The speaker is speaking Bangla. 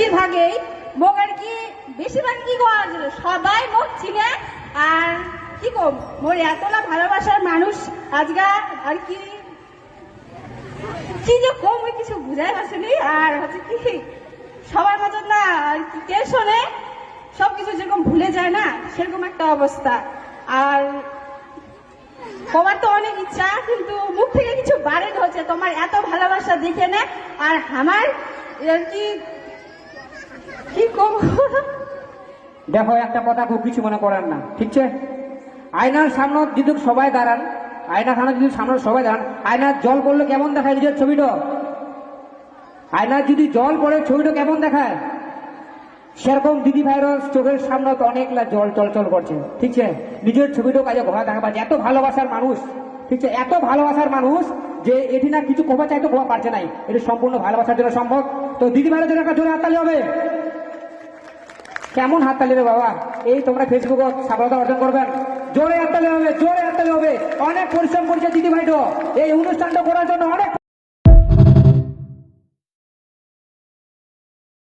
বেশিরভাগই মোক আর কি বেশিরভাগ কি কর সবাই মোক চিনে আর কি কম মোর এতলা ভালোবাসার মানুষ আজগা আর কি কি যে কম ওই কিছু বুঝাই পারছিনি আর হচ্ছে কি সবার মতন না আর কি টেনশনে সবকিছু যেরকম ভুলে যায় না সেরকম একটা অবস্থা। আর তোমার তো অনেক ইচ্ছা কিন্তু মুখ থেকে কিছু বাড়ানো হচ্ছে তোমার এত ভালোবাসা দেখে না। আর আমার আর কি কি কম দেখো একটা কথা খুব কিছু মনে করেন না, ঠিক আছে? আয়নার সামনে যদি সবাই দাঁড়ান, আয়নার সামনে যদি সামনে সবাই দাঁড়ান, আয়নার জল পড়লে কেমন দেখায় নিজের ছবিটা? আয়নার যদি জল পড়ে ছবিটা কেমন দেখায়? সেরকম দিদি ভাইয়ের চোখের সামনে তো অনেকলা জল চলচল করছে, ঠিক আছে? নিজের ছবিটাও কাজে ঘোরা দেখা পাচ্ছে। এত ভালোবাসার মানুষ, ঠিক আছে? এত ভালোবাসার মানুষ যে এটি না কিছু কোপা চাইতে কোপা পারছে নাই। এটি সম্পূর্ণ ভালোবাসার জন্য সম্ভব। তো দিদি ভাইয়ের জন্য একটা জোরে হাততালি হবে। কেমন হাততালি রে বাবা? এই তোমরা ফেসবুকে সফলতা অর্জন করবেন, জোরে হাততালি হবে, জোরে হাততালি হবে। অনেক পরিশ্রম করছে দিদি ভাইটো এই অনুষ্ঠানটা করার জন্য, অনেক